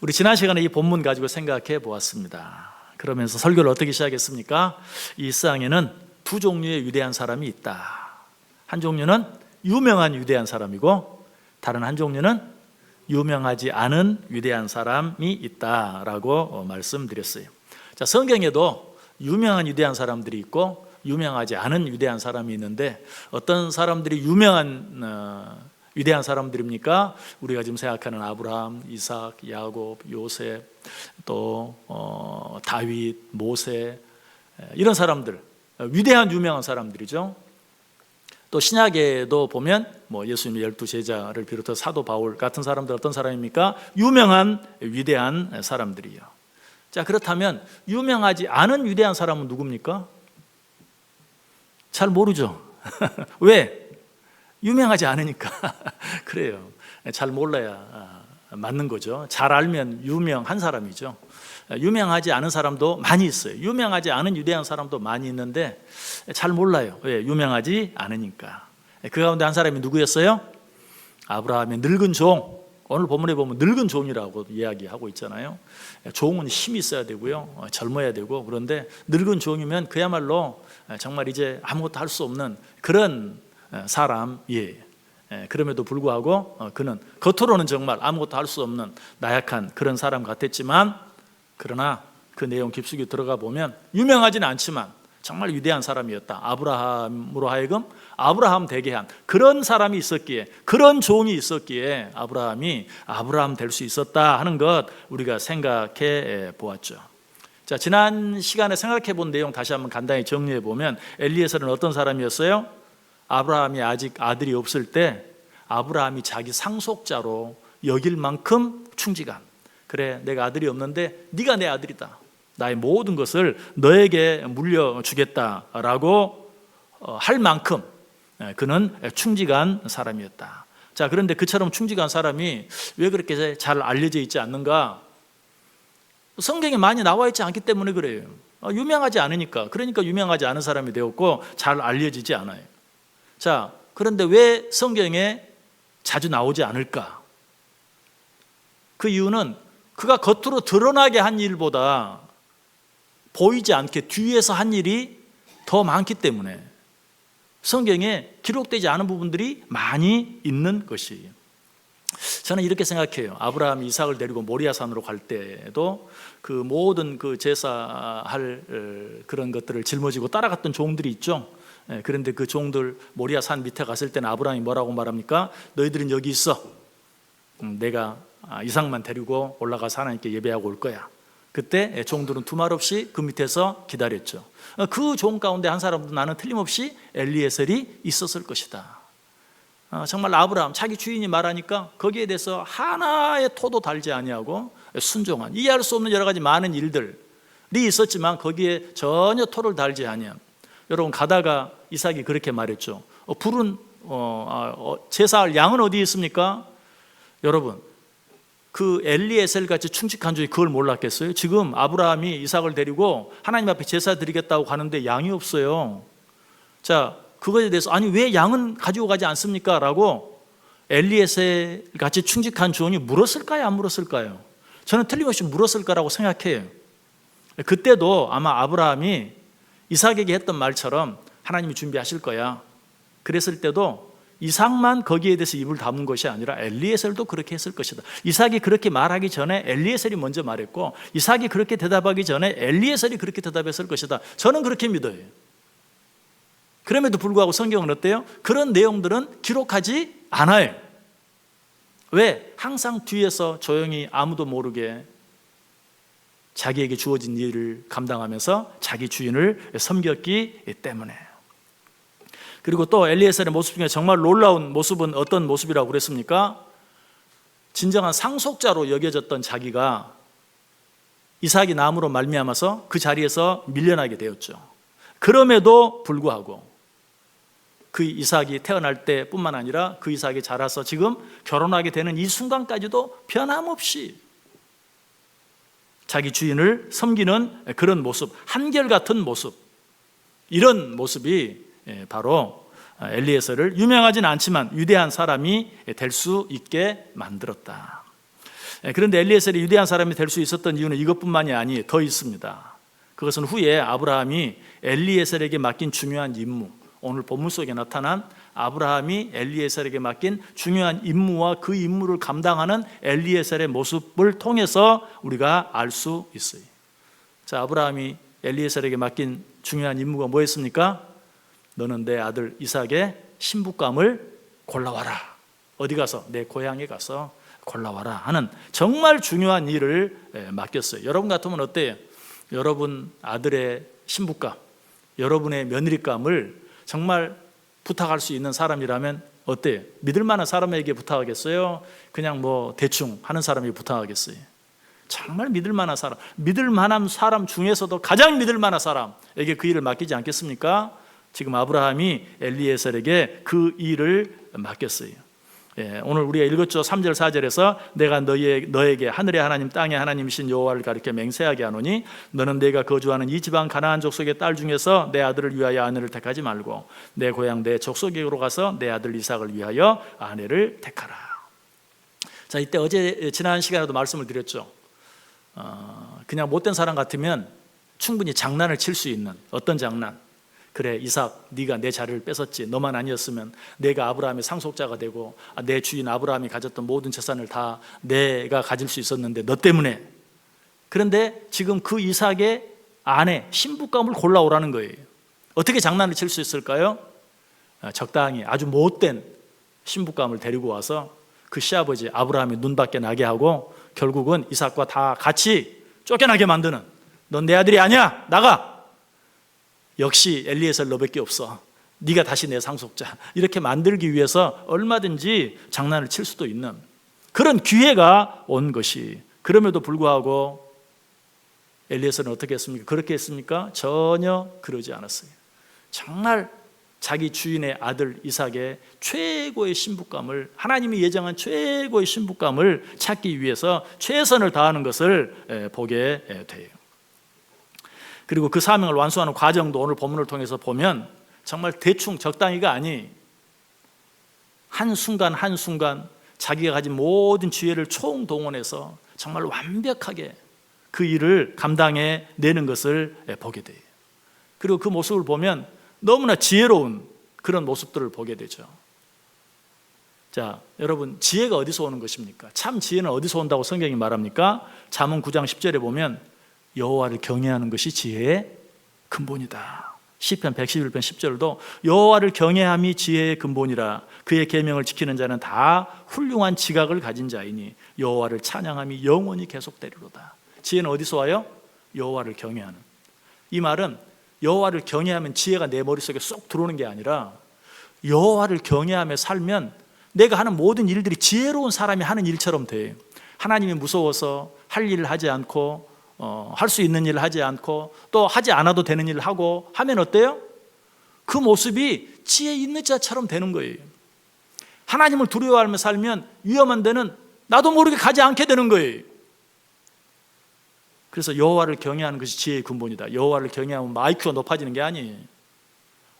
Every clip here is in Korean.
우리 지난 시간에 이 본문 가지고 생각해 보았습니다. 그러면서 설교를 어떻게 시작했습니까? 이 세상에는 두 종류의 위대한 사람이 있다. 한 종류는 유명한 위대한 사람이고 다른 한 종류는 유명하지 않은 위대한 사람이 있다라고 말씀드렸어요. 자, 성경에도 유명한 위대한 사람들이 있고 유명하지 않은 위대한 사람이 있는데 어떤 사람들이 유명한 위대한 사람들입니까? 우리가 지금 생각하는 아브라함, 이삭, 야곱, 요셉, 또 다윗, 모세, 이런 사람들, 위대한 유명한 사람들이죠. 또 신약에도 보면 예수님의 12제자를 비롯해서 사도 바울 같은 사람들 어떤 사람입니까? 유명한 위대한 사람들이요. 자, 그렇다면 유명하지 않은 위대한 사람은 누굽니까? 잘 모르죠. 왜? 유명하지 않으니까. 그래요. 잘 몰라야 맞는 거죠. 잘 알면 유명한 사람이죠. 유명하지 않은 사람도 많이 있어요. 유명하지 않은 위대한 사람도 많이 있는데 잘 몰라요. 왜? 유명하지 않으니까. 그 가운데 한 사람이 누구였어요? 아브라함의 늙은 종. 오늘 본문에 보면 늙은 종이라고 이야기하고 있잖아요. 종은 힘이 있어야 되고요, 젊어야 되고, 그런데 늙은 종이면 그야말로 정말 이제 아무것도 할 수 없는 그런 사람이에요. 그럼에도 불구하고 그는 겉으로는 정말 아무것도 할 수 없는 나약한 그런 사람 같았지만, 그러나 그 내용 깊숙이 들어가 보면 유명하지는 않지만 정말 위대한 사람이었다. 아브라함으로 하여금 아브라함 되게 한 그런 사람이 있었기에, 그런 종이 있었기에 아브라함이 아브라함 될 수 있었다 하는 것 우리가 생각해 보았죠. 자, 지난 시간에 생각해 본 내용 다시 한번 간단히 정리해 보면 엘리에셀은 어떤 사람이었어요? 아브라함이 아직 아들이 없을 때 아브라함이 자기 상속자로 여길 만큼 충직한, 그래 내가 아들이 없는데 네가 내 아들이다, 나의 모든 것을 너에게 물려주겠다라고 할 만큼 그는 충직한 사람이었다. 자, 그런데 그처럼 충직한 사람이 왜 그렇게 잘 알려져 있지 않는가? 성경에 많이 나와 있지 않기 때문에 그래요. 유명하지 않으니까. 그러니까 유명하지 않은 사람이 되었고 잘 알려지지 않아요. 자, 그런데 왜 성경에 자주 나오지 않을까? 그 이유는 그가 겉으로 드러나게 한 일보다 보이지 않게 뒤에서 한 일이 더 많기 때문에 성경에 기록되지 않은 부분들이 많이 있는 것이에요. 저는 이렇게 생각해요. 아브라함이 이삭을 데리고 모리아산으로 갈 때도 그 모든 그 제사할 그런 것들을 짊어지고 따라갔던 종들이 있죠. 그런데 그 종들 모리아산 밑에 갔을 때는 아브라함이 뭐라고 말합니까? 너희들은 여기 있어. 내가 이삭만 데리고 올라가서 하나님께 예배하고 올 거야. 그때 종들은 두말 없이 그 밑에서 기다렸죠. 그 종 가운데 한 사람도 나는 틀림없이 엘리에셀이 있었을 것이다. 정말 아브라함 자기 주인이 말하니까 거기에 대해서 하나의 토도 달지 아니하고 순종한, 이해할 수 없는 여러 가지 많은 일들이 있었지만 거기에 전혀 토를 달지 아니한. 여러분, 가다가 이삭이 그렇게 말했죠. 불은 제사할 양은 어디에 있습니까? 여러분, 그 엘리에셀 같이 충직한 종이 그걸 몰랐겠어요? 지금 아브라함이 이삭을 데리고 하나님 앞에 제사 드리겠다고 가는데 양이 없어요. 자, 그거에 대해서 아니 왜 양은 가지고 가지 않습니까? 라고 엘리에셀 같이 충직한 종이 물었을까요? 안 물었을까요? 저는 틀림없이 물었을 거라고 생각해요. 그때도 아마 아브라함이 이삭에게 했던 말처럼 하나님이 준비하실 거야. 그랬을 때도 이삭만 거기에 대해서 입을 다문 것이 아니라 엘리에셀도 그렇게 했을 것이다. 이삭이 그렇게 말하기 전에 엘리에셀이 먼저 말했고, 이삭이 그렇게 대답하기 전에 엘리에셀이 그렇게 대답했을 것이다. 저는 그렇게 믿어요. 그럼에도 불구하고 성경은 어때요? 그런 내용들은 기록하지 않아요. 왜? 항상 뒤에서 조용히 아무도 모르게 자기에게 주어진 일을 감당하면서 자기 주인을 섬겼기 때문에. 그리고 또 엘리에셀의 모습 중에 정말 놀라운 모습은 어떤 모습이라고 그랬습니까? 진정한 상속자로 여겨졌던 자기가 이삭이 남으로 말미암아서 그 자리에서 밀려나게 되었죠. 그럼에도 불구하고 그 이삭이 태어날 때뿐만 아니라 그 이삭이 자라서 지금 결혼하게 되는 이 순간까지도 변함없이 자기 주인을 섬기는 그런 모습, 한결같은 모습, 이런 모습이 바로 엘리에셀을 유명하진 않지만 위대한 사람이 될 수 있게 만들었다. 그런데 엘리에셀이 위대한 사람이 될 수 있었던 이유는 이것뿐만이 아니 더 있습니다. 그것은 후에 아브라함이 엘리에셀에게 맡긴 중요한 임무, 오늘 본문 속에 나타난 아브라함이 엘리에셀에게 맡긴 중요한 임무와 그 임무를 감당하는 엘리에셀의 모습을 통해서 우리가 알 수 있어요. 자, 아브라함이 엘리에셀에게 맡긴 중요한 임무가 뭐였습니까? 너는 내 아들 이삭의 신부감을 골라와라. 어디 가서? 내 고향에 가서 골라와라 하는 정말 중요한 일을 맡겼어요. 여러분 같으면 어때요? 여러분 아들의 신부감, 여러분의 며느리감을 정말 부탁할 수 있는 사람이라면 어때요? 믿을 만한 사람에게 부탁하겠어요? 그냥 뭐 대충 하는 사람에게 부탁하겠어요? 정말 믿을 만한 사람, 믿을 만한 사람 중에서도 가장 믿을 만한 사람에게 그 일을 맡기지 않겠습니까? 지금 아브라함이 엘리에셀에게 그 일을 맡겼어요. 오늘 우리가 읽었죠. 3절 4절에서 내가 너에게 하늘의 하나님 땅의 하나님이신 여호와를 가리켜 맹세하게 하노니 너는 내가 거주하는 이 지방 가나안 족속의 딸 중에서 내 아들을 위하여 아내를 택하지 말고 내 고향 내 족속에로 가서 내 아들 이삭을 위하여 아내를 택하라. 자, 이때 어제 지난 시간에도 말씀을 드렸죠. 그냥 못된 사람 같으면 충분히 장난을 칠 수 있는 어떤 장난? 그래, 이삭, 네가 내 자리를 뺏었지. 너만 아니었으면 내가 아브라함의 상속자가 되고 내 주인 아브라함이 가졌던 모든 재산을 다 내가 가질 수 있었는데 너 때문에. 그런데 지금 그 이삭의 아내, 신부감을 골라오라는 거예요. 어떻게 장난을 칠 수 있을까요? 적당히 아주 못된 신부감을 데리고 와서 그 시아버지 아브라함의 눈밖에 나게 하고 결국은 이삭과 다 같이 쫓겨나게 만드는, 넌 내 아들이 아니야, 나가. 역시 엘리에셀 너밖에 없어, 네가 다시 내 상속자, 이렇게 만들기 위해서 얼마든지 장난을 칠 수도 있는 그런 기회가 온 것이. 그럼에도 불구하고 엘리에셀은 어떻게 했습니까? 그렇게 했습니까? 전혀 그러지 않았어요. 정말 자기 주인의 아들 이삭의 최고의 신부감을, 하나님이 예정한 최고의 신부감을 찾기 위해서 최선을 다하는 것을 보게 돼요. 그리고 그 사명을 완수하는 과정도 오늘 본문을 통해서 보면 정말 대충 적당히가 아니, 한순간 한순간 자기가 가진 모든 지혜를 총동원해서 정말 완벽하게 그 일을 감당해 내는 것을 보게 돼요. 그리고 그 모습을 보면 너무나 지혜로운 그런 모습들을 보게 되죠. 자, 여러분, 지혜가 어디서 오는 것입니까? 참 지혜는 어디서 온다고 성경이 말합니까? 잠언 9장 10절에 보면 여호와를 경외하는 것이 지혜의 근본이다. 시편 111편 10절도 여호와를 경외함이 지혜의 근본이라. 그의 계명을 지키는 자는 다 훌륭한 지각을 가진 자이니 여호와를 찬양함이 영원히 계속되리로다. 지혜는 어디서 와요? 여호와를 경외하는. 이 말은 여호와를 경외하면 지혜가 내 머릿속에 쏙 들어오는 게 아니라 여호와를 경외하며 살면 내가 하는 모든 일들이 지혜로운 사람이 하는 일처럼 돼. 하나님이 무서워서 할 일을 하지 않고 할 수 있는 일을 하지 않고 또 하지 않아도 되는 일을 하고 하면 어때요? 그 모습이 지혜 있는 자처럼 되는 거예요. 하나님을 두려워하며 살면 위험한 데는 나도 모르게 가지 않게 되는 거예요. 그래서 여호와를 경외하는 것이 지혜의 근본이다. 여호와를 경외하면 IQ가 높아지는 게 아니에요.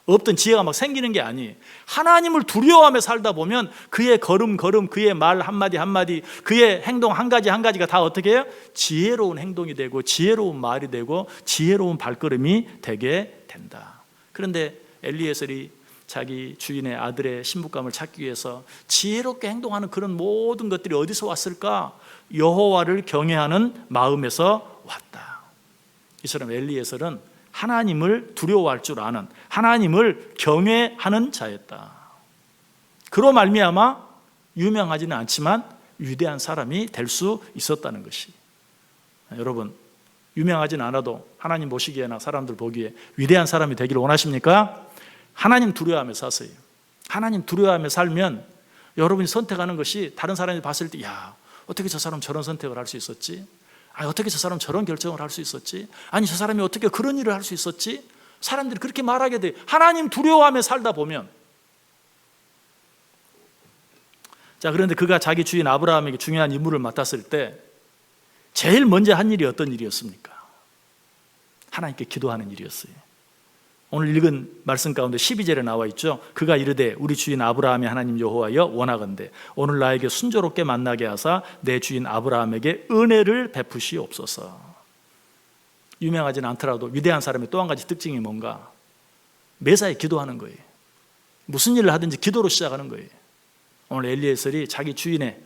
없던 지혜가 막 생기는 게 아니에요. 하나님을 두려워하며 살다 보면 그의 걸음 그의 말 한마디 한마디, 그의 행동 한 가지 한 가지가 다 어떻게 해요? 지혜로운 행동이 되고 지혜로운 말이 되고 지혜로운 발걸음이 되게 된다. 그런데 엘리에셀이 자기 주인의 아들의 신부감을 찾기 위해서 지혜롭게 행동하는 그런 모든 것들이 어디서 왔을까? 여호와를 경외하는 마음에서 왔다. 이처럼 엘리에셀은 하나님을 두려워할 줄 아는, 하나님을 경외하는 자였다. 그로 말미암아 유명하지는 않지만 위대한 사람이 될 수 있었다는 것이. 여러분, 유명하지는 않아도 하나님 보시기에나 사람들 보기에 위대한 사람이 되기를 원하십니까? 하나님 두려워하며 사세요. 하나님 두려워하며 살면 여러분이 선택하는 것이 다른 사람이 봤을 때, 야, 어떻게 저 사람 저런 선택을 할 수 있었지? 아니, 어떻게 저 사람 저런 결정을 할 수 있었지? 아니, 저 사람이 어떻게 그런 일을 할 수 있었지? 사람들이 그렇게 말하게 돼. 하나님 두려워하며 살다 보면. 자, 그런데 그가 자기 주인 아브라함에게 중요한 임무를 맡았을 때 제일 먼저 한 일이 어떤 일이었습니까? 하나님께 기도하는 일이었어요. 오늘 읽은 말씀 가운데 12절에 나와 있죠. 그가 이르되 우리 주인 아브라함의 하나님 여호와여 원하건대 오늘 나에게 순조롭게 만나게 하사 내 주인 아브라함에게 은혜를 베푸시옵소서. 유명하진 않더라도 위대한 사람의 또 한 가지 특징이 뭔가? 매사에 기도하는 거예요. 무슨 일을 하든지 기도로 시작하는 거예요. 오늘 엘리에셀이 자기 주인의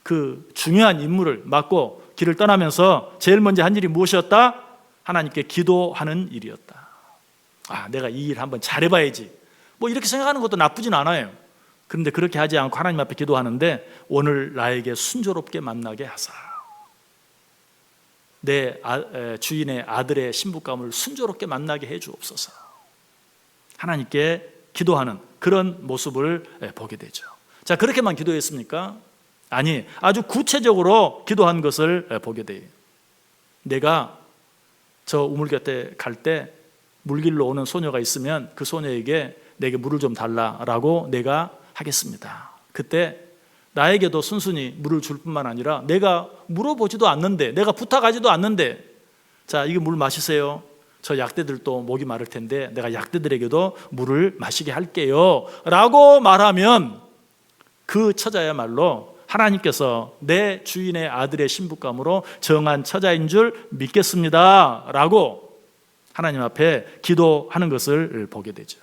그 중요한 임무를 맡고 길을 떠나면서 제일 먼저 한 일이 무엇이었다? 하나님께 기도하는 일이었다. 내가 이 일 한번 잘해봐야지. 뭐 이렇게 생각하는 것도 나쁘진 않아요. 그런데 그렇게 하지 않고 하나님 앞에 기도하는데 오늘 나에게 순조롭게 만나게 하사 내 주인의 아들의 신부감을 순조롭게 만나게 해 주옵소서. 하나님께 기도하는 그런 모습을 보게 되죠. 자, 그렇게만 기도했습니까? 아니, 아주 구체적으로 기도한 것을 보게 돼요. 내가 저 우물 곁에 갈 때 물길로 오는 소녀가 있으면 그 소녀에게 내게 물을 좀 달라라고 내가 하겠습니다. 그때 나에게도 순순히 물을 줄 뿐만 아니라 내가 물어보지도 않는데, 내가 부탁하지도 않는데, 자, 이거 물 마시세요. 저 약대들도 목이 마를 텐데 내가 약대들에게도 물을 마시게 할게요 라고 말하면 그 처자야말로 하나님께서 내 주인의 아들의 신부감으로 정한 처자인 줄 믿겠습니다 라고 하나님 앞에 기도하는 것을 보게 되죠.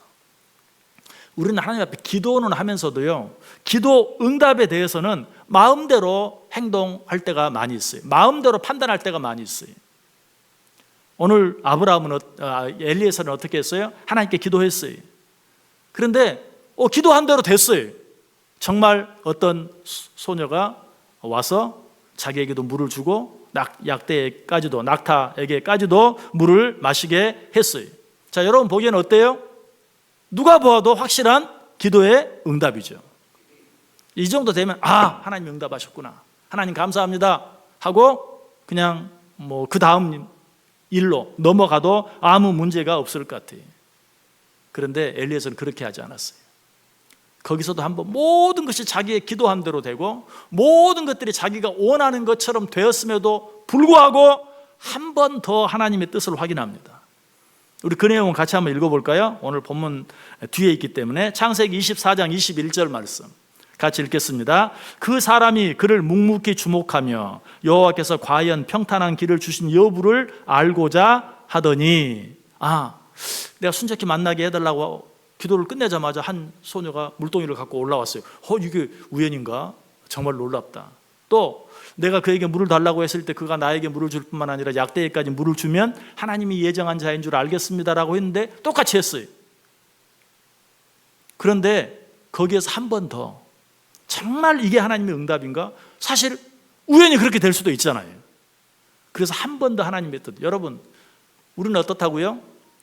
우리는 하나님 앞에 기도는 하면서도요, 기도 응답에 대해서는 마음대로 행동할 때가 많이 있어요. 마음대로 판단할 때가 많이 있어요. 오늘 아브라함은 엘리에셀은 어떻게 했어요? 하나님께 기도했어요. 그런데 기도한 대로 됐어요. 정말 어떤 소녀가 와서 자기에게도 물을 주고 약대에까지도, 낙타에게까지도 물을 마시게 했어요. 자, 여러분 보기에는 어때요? 누가 보아도 확실한 기도의 응답이죠. 이 정도 되면 하나님 응답하셨구나, 하나님 감사합니다 하고 그냥 그 다음 일로 넘어가도 아무 문제가 없을 것 같아요. 그런데 엘리에셀은 그렇게 하지 않았어요. 거기서도 한번 모든 것이 자기의 기도한 대로 되고 모든 것들이 자기가 원하는 것처럼 되었음에도 불구하고 한 번 더 하나님의 뜻을 확인합니다. 우리 그 내용을 같이 한번 읽어볼까요? 오늘 본문 뒤에 있기 때문에 창세기 24장 21절 말씀 같이 읽겠습니다. 그 사람이 그를 묵묵히 주목하며 여호와께서 과연 평탄한 길을 주신 여부를 알고자 하더니 내가 순적히 만나게 해달라고 기도를 끝내자마자 한 소녀가 물동이를 갖고 올라왔어요. 이게 우연인가? 정말 놀랍다. 또 내가 그에게 물을 달라고 했을 때 그가 나에게 물을 줄 뿐만 아니라 약대에까지 물을 주면 하나님이 예정한 자인 줄 알겠습니다라고 했는데 똑같이 했어요. 그런데 거기에서 한 번 더, 정말 이게 하나님의 응답인가? 사실 우연히 그렇게 될 수도 있잖아요. 그래서 한 번 더 하나님의 뜻. 여러분, 우리는 어떻다고요?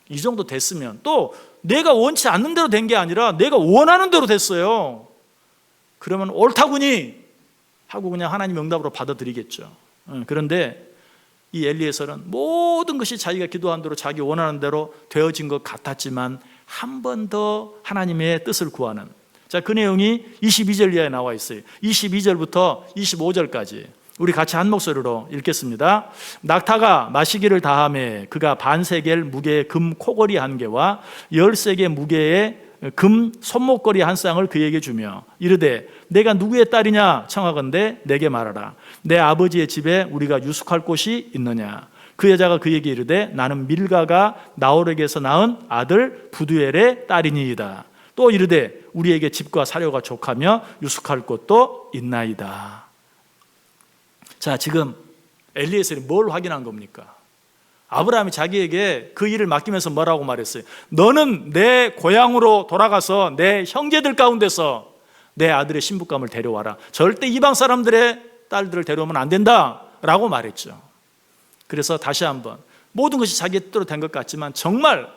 이 정도 됐으면, 또 내가 원치 않는 대로 된 게 아니라 내가 원하는 대로 됐어요. 그러면 옳다구니 하고 그냥 하나님의 응답으로 받아들이겠죠. 그런데 이 엘리에셀은 모든 것이 자기가 기도한 대로 자기 원하는 대로 되어진 것 같았지만 한 번 더 하나님의 뜻을 구하는, 자, 그 내용이 22절 이하에 나와 있어요. 22절부터 25절까지 우리 같이 한 목소리로 읽겠습니다. 낙타가 마시기를 다하매 그가 반세겔 무게의 금 코걸이 한 개와 13개 무게의 금 손목걸이 한 쌍을 그에게 주며 이르되 내가 누구의 딸이냐 청하건대 내게 말하라. 내 아버지의 집에 우리가 유숙할 곳이 있느냐. 그 여자가 그에게 이르되 나는 밀가가 나홀에게서 낳은 아들 부두엘의 딸이니이다. 또 이르되 우리에게 집과 사료가 족하며 유숙할 곳도 있나이다. 자, 지금 엘리에셀이 뭘 확인한 겁니까? 아브라함이 자기에게 그 일을 맡기면서 뭐라고 말했어요? 너는 내 고향으로 돌아가서 내 형제들 가운데서 내 아들의 신부감을 데려와라. 절대 이방 사람들의 딸들을 데려오면 안 된다 라고 말했죠. 그래서 다시 한번 모든 것이 자기 뜻대로 된 것 같지만 정말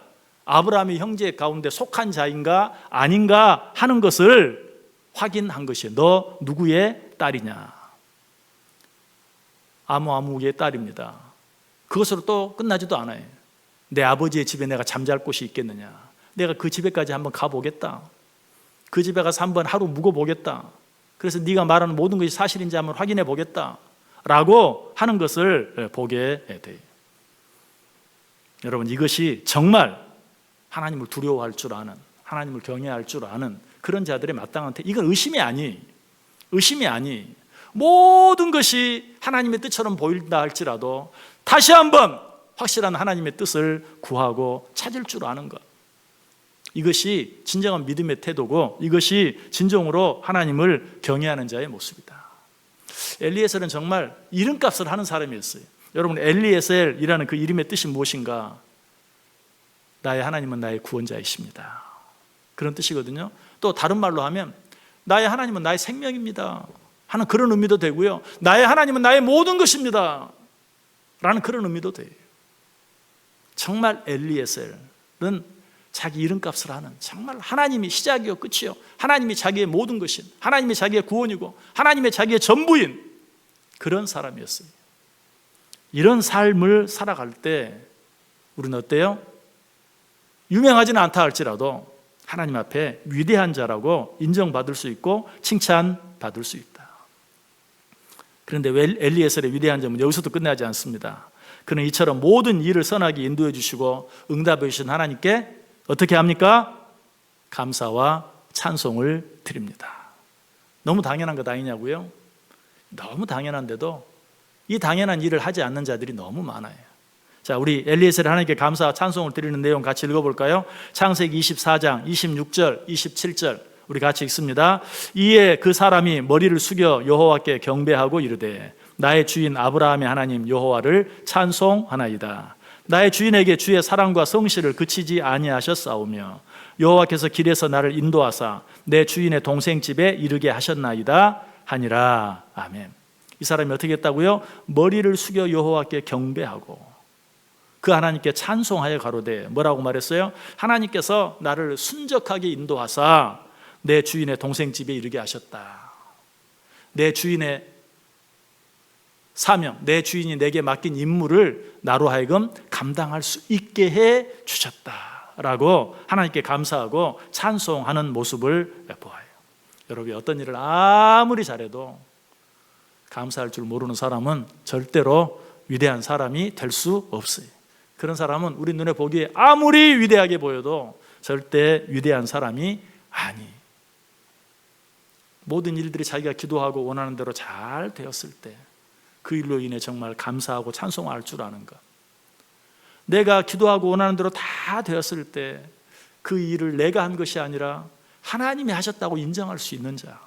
아브라함의 형제 가운데 속한 자인가 아닌가 하는 것을 확인한 것이에요. 너 누구의 딸이냐? 아무의 딸입니다. 그것으로 또 끝나지도 않아요. 내 아버지의 집에 내가 잠잘 곳이 있겠느냐? 내가 그 집에까지 한번 가보겠다. 그 집에 가서 한번 하루 묵어보겠다. 그래서 네가 말하는 모든 것이 사실인지 한번 확인해 보겠다 라고 하는 것을 보게 돼요. 여러분, 이것이 정말 하나님을 두려워할 줄 아는, 하나님을 경외할 줄 아는 그런 자들의 마땅한 태. 이건 의심이 아니. 모든 것이 하나님의 뜻처럼 보인다 할지라도 다시 한번 확실한 하나님의 뜻을 구하고 찾을 줄 아는 것. 이것이 진정한 믿음의 태도고 이것이 진정으로 하나님을 경외하는 자의 모습이다. 엘리에셀은 정말 이름값을 하는 사람이었어요. 여러분, 엘리에셀이라는 그 이름의 뜻이 무엇인가? 나의 하나님은 나의 구원자이십니다. 그런 뜻이거든요. 또 다른 말로 하면 나의 하나님은 나의 생명입니다 하는 그런 의미도 되고요. 나의 하나님은 나의 모든 것입니다 라는 그런 의미도 돼요. 정말 엘리에셀은 자기 이름값을 하는, 정말 하나님이 시작이요 끝이요, 하나님이 자기의 모든 것인, 하나님이 자기의 구원이고 하나님의 자기의 전부인 그런 사람이었어요. 이런 삶을 살아갈 때 우리는 어때요? 유명하지는 않다 할지라도 하나님 앞에 위대한 자라고 인정받을 수 있고 칭찬받을 수 있다. 그런데 엘리에셀의 위대한 점은 여기서도 끝나지 않습니다. 그는 이처럼 모든 일을 선하게 인도해 주시고 응답해 주신 하나님께 어떻게 합니까? 감사와 찬송을 드립니다. 너무 당연한 것 아니냐고요? 너무 당연한데도 이 당연한 일을 하지 않는 자들이 너무 많아요. 자, 우리 엘리에셀 하나님께 감사와 찬송을 드리는 내용 같이 읽어볼까요? 창세기 24장 26절 27절 우리 같이 읽습니다. 이에 그 사람이 머리를 숙여 여호와께 경배하고 이르되 나의 주인 아브라함의 하나님 여호와를 찬송하나이다. 나의 주인에게 주의 사랑과 성실을 그치지 아니하셨사오며 여호와께서 길에서 나를 인도하사 내 주인의 동생 집에 이르게 하셨나이다 하니라. 아멘. 이 사람이 어떻게 했다고요? 머리를 숙여 여호와께 경배하고 그 하나님께 찬송하여 가로되 뭐라고 말했어요? 하나님께서 나를 순적하게 인도하사 내 주인의 동생 집에 이르게 하셨다. 내 주인의 사명, 내 주인이 내게 맡긴 임무를 나로 하여금 감당할 수 있게 해 주셨다라고 하나님께 감사하고 찬송하는 모습을 보아요. 여러분, 어떤 일을 아무리 잘해도 감사할 줄 모르는 사람은 절대로 위대한 사람이 될 수 없어요. 그런 사람은 우리 눈에 보기에 아무리 위대하게 보여도 절대 위대한 사람이 아니. 모든 일들이 자기가 기도하고 원하는 대로 잘 되었을 때 그 일로 인해 정말 감사하고 찬송할 줄 아는 것. 내가 기도하고 원하는 대로 다 되었을 때 그 일을 내가 한 것이 아니라 하나님이 하셨다고 인정할 수 있는 자,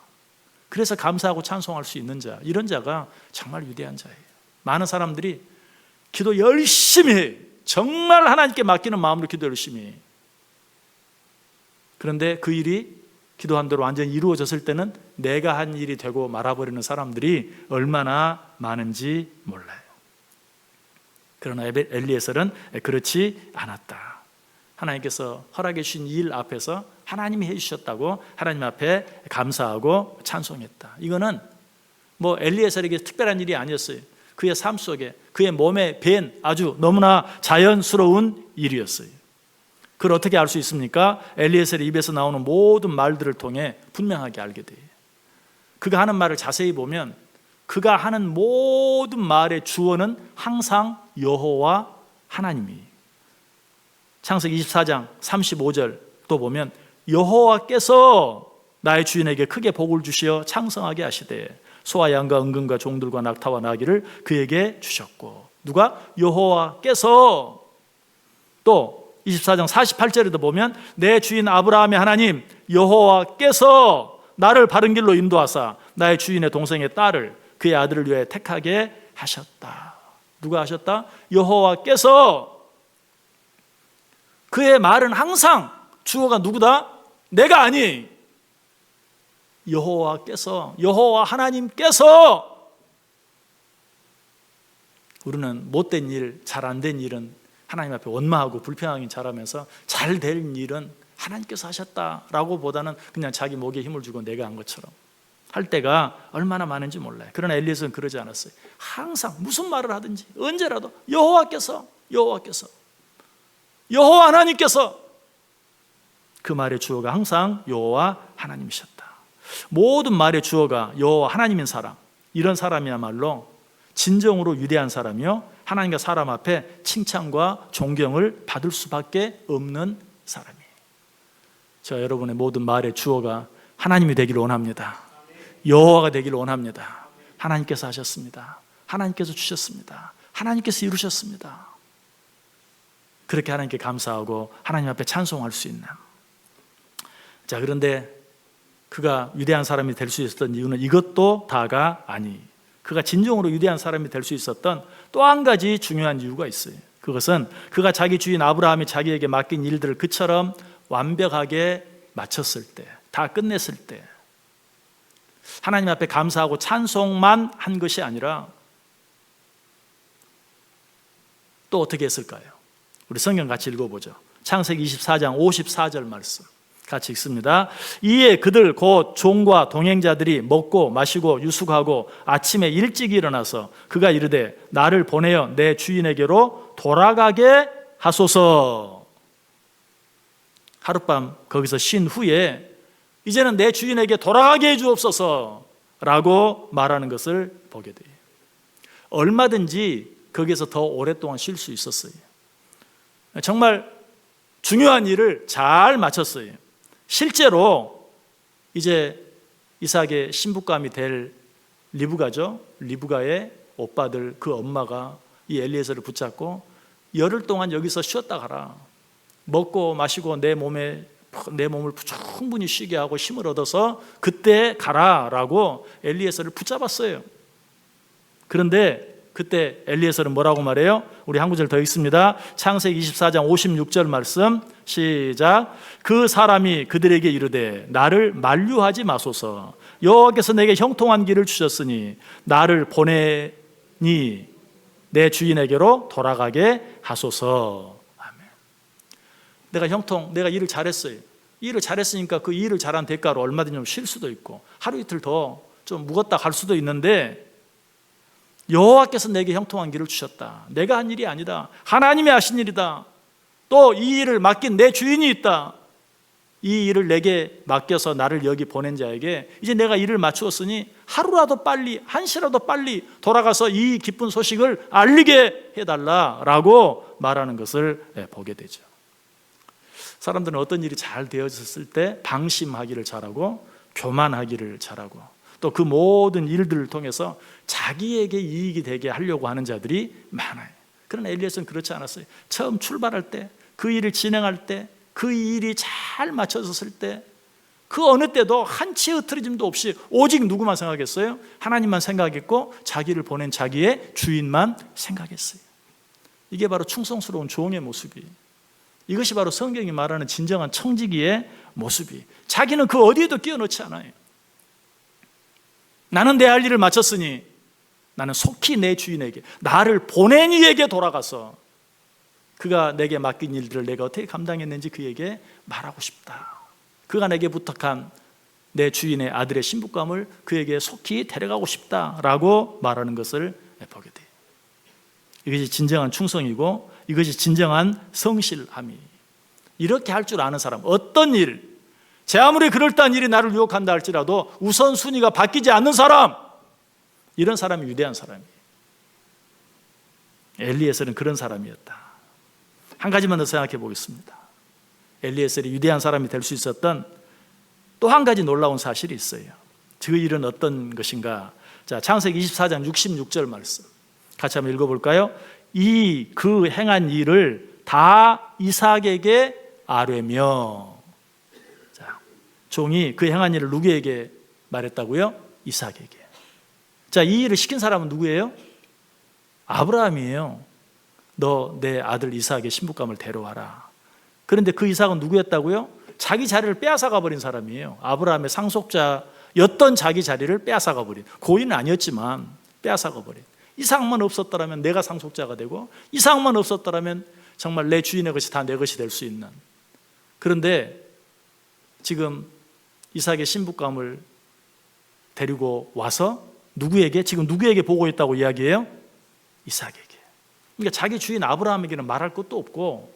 그래서 감사하고 찬송할 수 있는 자, 이런 자가 정말 위대한 자예요. 많은 사람들이 기도 열심히 해, 정말 하나님께 맡기는 마음으로 기도 열심히 해. 그런데 그 일이 기도한 대로 완전히 이루어졌을 때는 내가 한 일이 되고 말아버리는 사람들이 얼마나 많은지 몰라요. 그러나 엘리에셀은 그렇지 않았다. 하나님께서 허락해 주신 일 앞에서 하나님이 해주셨다고 하나님 앞에 감사하고 찬송했다. 이거는 뭐 엘리에셀에게 특별한 일이 아니었어요. 그의 삶 속에 그의 몸에 밴 아주 너무나 자연스러운 일이었어요. 그걸 어떻게 알 수 있습니까? 엘리에셀의 입에서 나오는 모든 말들을 통해 분명하게 알게 돼요. 그가 하는 말을 자세히 보면 그가 하는 모든 말의 주어는 항상 여호와 하나님이에요. 창세기 24장 35절 또 보면 여호와께서 나의 주인에게 크게 복을 주시어 창성하게 하시되 소와 양과 은금과 종들과 낙타와 나귀를 그에게 주셨고, 누가? 여호와께서. 또 24장 48절에도 보면 내 주인 아브라함의 하나님 여호와께서 나를 바른 길로 인도하사 나의 주인의 동생의 딸을 그의 아들을 위해 택하게 하셨다. 누가 하셨다? 여호와께서. 그의 말은 항상 주어가 누구다? 내가 아니, 여호와께서, 여호와 하나님께서. 우리는 못된 일, 잘 안 된 일은 하나님 앞에 원망하고 불평하기 잘하면서 잘 된 일은 하나님께서 하셨다라고 보다는 그냥 자기 목에 힘을 주고 내가 한 것처럼 할 때가 얼마나 많은지 몰라요. 그러나 엘리에셀은 그러지 않았어요. 항상 무슨 말을 하든지 언제라도 여호와께서, 여호와께서, 여호와 하나님께서. 그 말의 주어가 항상 여호와 하나님이셨다. 모든 말의 주어가 여호와 하나님인 사람, 이런 사람이야말로 진정으로 위대한 사람이요, 하나님과 사람 앞에 칭찬과 존경을 받을 수밖에 없는 사람이. 저 여러분의 모든 말의 주어가 하나님이 되기를 원합니다. 여호와가 되기를 원합니다. 하나님께서 하셨습니다. 하나님께서 주셨습니다. 하나님께서 이루셨습니다. 그렇게 하나님께 감사하고 하나님 앞에 찬송할 수 있는. 자, 그런데 그가 위대한 사람이 될 수 있었던 이유는 이것도 다가 아니. 그가 진정으로 위대한 사람이 될 수 있었던 또 한 가지 중요한 이유가 있어요. 그것은 그가 자기 주인 아브라함이 자기에게 맡긴 일들을 그처럼 완벽하게 마쳤을 때, 다 끝냈을 때, 하나님 앞에 감사하고 찬송만 한 것이 아니라 또 어떻게 했을까요? 우리 성경 같이 읽어보죠. 창세기 24장 54절 말씀 같이 읽습니다. 이에 그들 곧 종과 동행자들이 먹고 마시고 유숙하고 아침에 일찍 일어나서 그가 이르되 나를 보내어 내 주인에게로 돌아가게 하소서. 하룻밤 거기서 쉰 후에 이제는 내 주인에게 돌아가게 해 주옵소서 라고 말하는 것을 보게 돼요. 얼마든지 거기서 더 오랫동안 쉴 수 있었어요. 정말 중요한 일을 잘 마쳤어요. 실제로 이제 이삭의 신부감이 될 리브가죠. 리브가의 오빠들 그 엄마가 이 엘리에셀을 붙잡고 열흘 동안 여기서 쉬었다 가라. 먹고 마시고 내 몸을 충분히 쉬게 하고 힘을 얻어서 그때 가라라고 엘리에셀을 붙잡았어요. 그런데 그때 엘리에셀은 뭐라고 말해요? 우리 한 구절 더 읽습니다. 창세기 24장 56절 말씀 시작. 그 사람이 그들에게 이르되 나를 만류하지 마소서. 여호와께서 내게 형통한 길을 주셨으니 나를 보내니 내 주인에게로 돌아가게 하소서. 아멘. 내가 일을 잘했어요. 일을 잘했으니까 그 일을 잘한 대가로 얼마든지 좀 쉴 수도 있고 하루 이틀 더 좀 묵었다 갈 수도 있는데 여호와께서 내게 형통한 길을 주셨다. 내가 한 일이 아니다. 하나님이 하신 일이다. 또 이 일을 맡긴 내 주인이 있다. 이 일을 내게 맡겨서 나를 여기 보낸 자에게 이제 내가 일을 마치었으니 하루라도 빨리, 한시라도 빨리 돌아가서 이 기쁜 소식을 알리게 해달라라고 말하는 것을 보게 되죠. 사람들은 어떤 일이 잘 되어졌을 때 방심하기를 잘하고 교만하기를 잘하고 또 그 모든 일들을 통해서 자기에게 이익이 되게 하려고 하는 자들이 많아요. 그러나 엘리에셀은 그렇지 않았어요. 처음 출발할 때, 그 일을 진행할 때, 그 일이 잘 맞춰졌을 때, 그 어느 때도 한치의 흐트러짐도 없이 오직 누구만 생각했어요? 하나님만 생각했고 자기를 보낸 자기의 주인만 생각했어요. 이게 바로 충성스러운 종의 모습이에요. 이것이 바로 성경이 말하는 진정한 청지기의 모습이에요. 자기는 그 어디에도 끼어넣지 않아요. 나는 내 할 일을 마쳤으니 나는 속히 내 주인에게, 나를 보낸 이에게 돌아가서 그가 내게 맡긴 일들을 내가 어떻게 감당했는지 그에게 말하고 싶다. 그가 내게 부탁한 내 주인의 아들의 신부감을 그에게 속히 데려가고 싶다라고 말하는 것을 보게 돼요. 이것이 진정한 충성이고 이것이 진정한 성실함이. 이렇게 할 줄 아는 사람, 어떤 일, 제 아무리 그럴듯한 일이 나를 유혹한다 할지라도 우선순위가 바뀌지 않는 사람, 이런 사람이 위대한 사람이에요. 엘리에셀은 그런 사람이었다. 한 가지만 더 생각해 보겠습니다. 엘리에셀이 위대한 사람이 될 수 있었던 또 한 가지 놀라운 사실이 있어요. 그 일은 어떤 것인가? 자, 창세기 24장 66절 말씀 같이 한번 읽어볼까요? 그 행한 일을 다 이삭에게 아뢰며. 자, 종이 그 행한 일을 누구에게 말했다고요? 이삭에게. 자, 이 일을 시킨 사람은 누구예요? 아브라함이에요. 너 내 아들 이삭의 신부감을 데려와라. 그런데 그 이삭은 누구였다고요? 자기 자리를 빼앗아가 버린 사람이에요. 아브라함의 상속자였던 자기 자리를 빼앗아가 버린, 고인은 아니었지만 빼앗아가 버린. 이삭만 없었더라면 내가 상속자가 되고, 이삭만 없었더라면 정말 내 주인의 것이 다 내 것이 될 수 있는. 그런데 지금 이삭의 신부감을 데리고 와서 지금 누구에게 보고 있다고 이야기해요? 이삭에게. 그러니까 자기 주인 아브라함에게는 말할 것도 없고,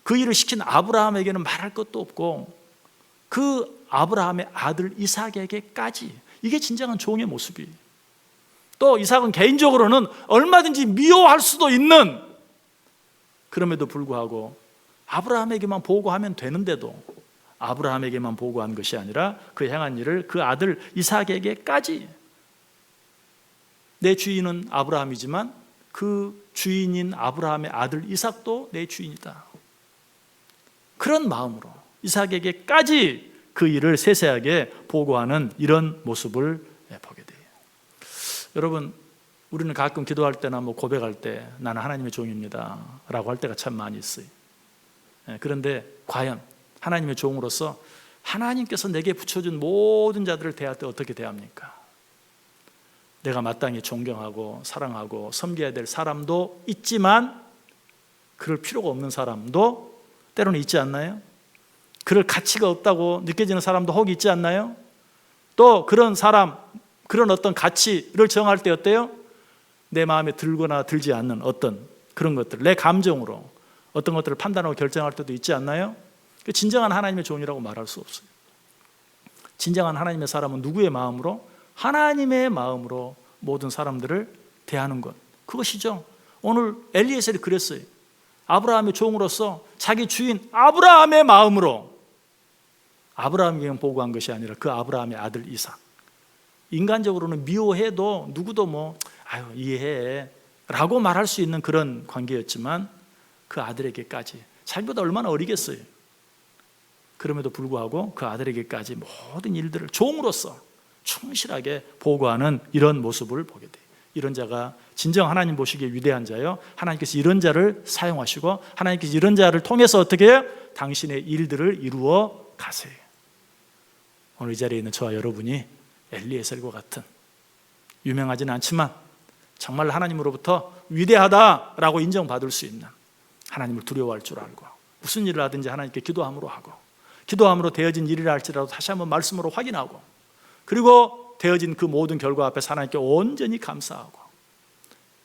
그 일을 시킨 아브라함에게는 말할 것도 없고, 그 아브라함의 아들 이삭에게까지. 이게 진정한 종의 모습이에요. 또 이삭은 개인적으로는 얼마든지 미워할 수도 있는, 그럼에도 불구하고 아브라함에게만 보고하면 되는데도 아브라함에게만 보고한 것이 아니라 그 행한 일을 그 아들 이삭에게까지. 내 주인은 아브라함이지만 그 주인인 아브라함의 아들 이삭도 내 주인이다. 그런 마음으로 이삭에게까지 그 일을 세세하게 보고하는 이런 모습을 보게 돼요. 여러분, 우리는 가끔 기도할 때나 고백할 때 나는 하나님의 종입니다 라고 할 때가 참 많이 있어요. 그런데 과연 하나님의 종으로서 하나님께서 내게 붙여준 모든 자들을 대할 때 어떻게 대합니까? 내가 마땅히 존경하고 사랑하고 섬겨야 될 사람도 있지만 그럴 필요가 없는 사람도 때로는 있지 않나요? 그럴 가치가 없다고 느껴지는 사람도 혹 있지 않나요? 또 그런 사람, 그런 어떤 가치를 정할 때 어때요? 내 마음에 들거나 들지 않는 어떤 그런 것들, 내 감정으로 어떤 것들을 판단하고 결정할 때도 있지 않나요? 진정한 하나님의 종이라고 말할 수 없어요. 진정한 하나님의 사람은 누구의 마음으로? 하나님의 마음으로 모든 사람들을 대하는 것, 그것이죠. 오늘 엘리에셀이 그랬어요. 아브라함의 종으로서 자기 주인 아브라함의 마음으로, 아브라함에게만 보고한 것이 아니라 그 아브라함의 아들 이삭. 인간적으로는 미워해도 누구도 이해해 라고 말할 수 있는 그런 관계였지만 그 아들에게까지, 자기보다 얼마나 어리겠어요. 그럼에도 불구하고 그 아들에게까지 모든 일들을 종으로서 충실하게 보고하는 이런 모습을 보게 돼요. 이런 자가 진정 하나님 보시기에 위대한 자요, 하나님께서 이런 자를 사용하시고 하나님께서 이런 자를 통해서 어떻게 해요? 당신의 일들을 이루어 가세요. 오늘 이 자리에 있는 저와 여러분이 엘리에셀과 같은, 유명하지는 않지만 정말 하나님으로부터 위대하다라고 인정받을 수 있는, 하나님을 두려워할 줄 알고 무슨 일을 하든지 하나님께 기도함으로 하고, 기도함으로 되어진 일이라 할지라도 다시 한번 말씀으로 확인하고, 그리고 되어진 그 모든 결과 앞에 하나님께 온전히 감사하고,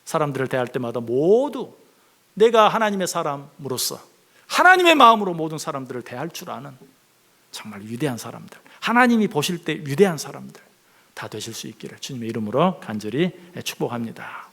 사람들을 대할 때마다 모두 내가 하나님의 사람으로서 하나님의 마음으로 모든 사람들을 대할 줄 아는 정말 위대한 사람들, 하나님이 보실 때 위대한 사람들 다 되실 수 있기를 주님의 이름으로 간절히 축복합니다.